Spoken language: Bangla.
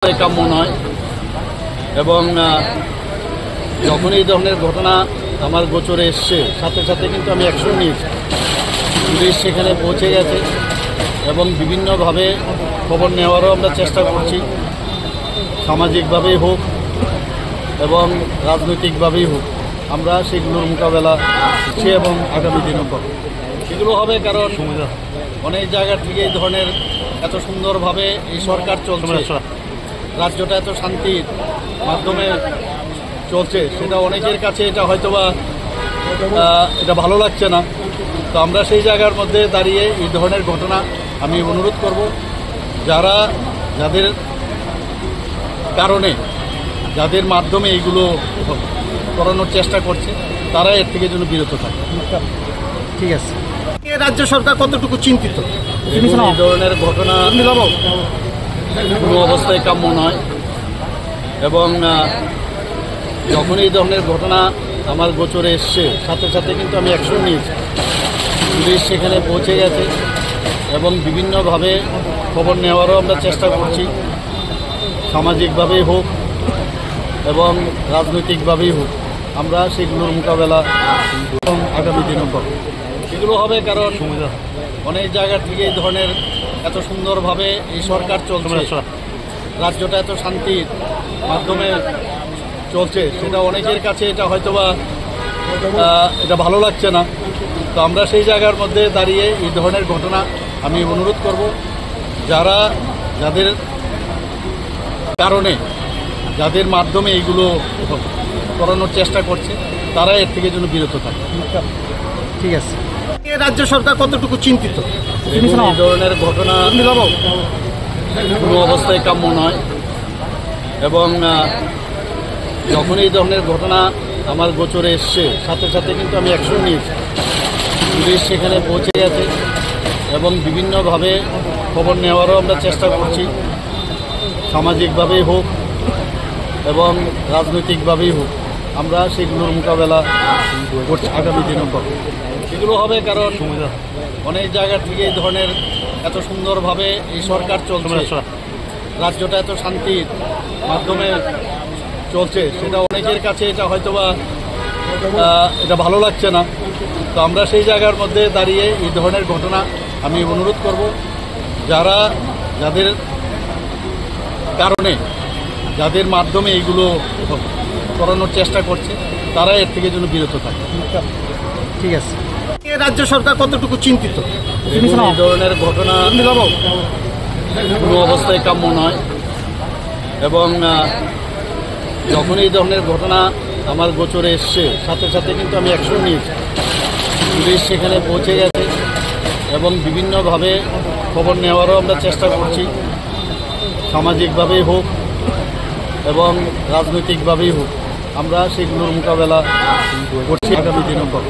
কাম্য নয় এবং যখন এই ধরনের ঘটনা আমার গোচরে এসছে সাথে সাথে কিন্তু আমি অ্যাকশন নিয়েছি। পুলিশ সেখানে পৌঁছে গেছে এবং বিভিন্নভাবে খবর নেওয়ারও আমরা চেষ্টা করছি, সামাজিকভাবেই হোক এবং রাজনৈতিকভাবেই হোক। আমরা সেগুলোর মোকাবেলা করছি এবং আগামী দিনও করব। সেগুলো হবে কারণ অনেক জায়গা থেকে এই ধরনের এত সুন্দরভাবে এই সরকার চলছে, রাজ্যটা এত শান্তির মাধ্যমে চলছে, সেটা অনেকের কাছে এটা হয়তোবা এটা ভালো লাগছে না। তো আমরা সেই জায়গার মধ্যে দাঁড়িয়ে এই ধরনের ঘটনা আমি অনুরোধ করব, যাদের কারণে যাদের মাধ্যমে এইগুলো করানোর চেষ্টা করছে তারা এর থেকে যেন বিরত থাকে। ঠিক আছে। রাজ্য সরকার কতটুকু চিন্তিত? এই ধরনের ঘটনা কোনো অবস্থায় কাম্য নয় এবং যখন এই ধরনের ঘটনা আমার গোচরে এসছে সাথে সাথে কিন্তু আমি অ্যাকশন নিয়েছি। পুলিশ সেখানে পৌঁছে গেছে এবং বিভিন্নভাবে খবর নেওয়ারও আমরা চেষ্টা করছি, সামাজিকভাবেই হোক এবং রাজনৈতিকভাবেই হোক। আমরা সেগুলোর মোকাবেলা এবং আগামী দিনও করব। সেগুলো হবে কারণ অনেক জায়গা থেকে এই ধরনের এত সুন্দরভাবে এই সরকার চলছে, রাজ্যটা এত শান্তির মাধ্যমে চলছে, সেটা অনেকের কাছে এটা হয়তোবা এটা ভালো লাগছে না। তো আমরা সেই জায়গার মধ্যে দাঁড়িয়ে এই ধরনের ঘটনা আমি অনুরোধ করব, যাদের কারণে যাদের মাধ্যমে এইগুলো করানোর চেষ্টা করছে তারা এর থেকে যেন বিরত থাকে। ঠিক আছে। রাজ্য সরকার কতটুকু চিন্তিত? এই ধরনের ঘটনা কোনো অবস্থায় কাম্য নয় এবং যখন এই ধরনের ঘটনা আমার গোচরে এসছে সাথে সাথে কিন্তু আমি অ্যাকশন নিয়েছি। পুলিশ সেখানে পৌঁছে গেছে এবং বিভিন্নভাবে খবর নেওয়ারও আমরা চেষ্টা করছি, সামাজিকভাবেই হোক এবং রাজনৈতিকভাবেই হোক। আমরা সেগুলোর মোকাবেলা করছি, আগামী দিনও করব। সেগুলো হবে কারণ অনেক জায়গা থেকে এই ধরনের এত সুন্দরভাবে এই সরকার চলছে, রাজ্যটা এত শান্তির মাধ্যমে চলছে, সেটা অনেকের কাছে এটা হয়তোবা এটা ভালো লাগছে না। তো আমরা সেই জায়গার মধ্যে দাঁড়িয়ে এই ধরনের ঘটনা আমি অনুরোধ করব, যাদের কারণে যাদের মাধ্যমে এইগুলো করানোর চেষ্টা করছে তারা এর থেকে যেন বিরত থাকে। ঠিক আছে। রাজ্য সরকার কতটুকু চিন্তিত? এই ধরনের ঘটনা কোনো অবস্থায় কাম্য নয় এবং যখন এই ধরনের ঘটনা আমার গোচরে এসছে সাথে সাথে কিন্তু আমি অ্যাকশন নিয়েছি। পুলিশ সেখানে পৌঁছে গেছে এবং বিভিন্নভাবে খবর নেওয়ারও আমরা চেষ্টা করছি, সামাজিকভাবেই হোক এবং রাজনৈতিকভাবেই হোক। আমরা সেগুলোর মোকাবেলা করছি, আগামী দিনও করব।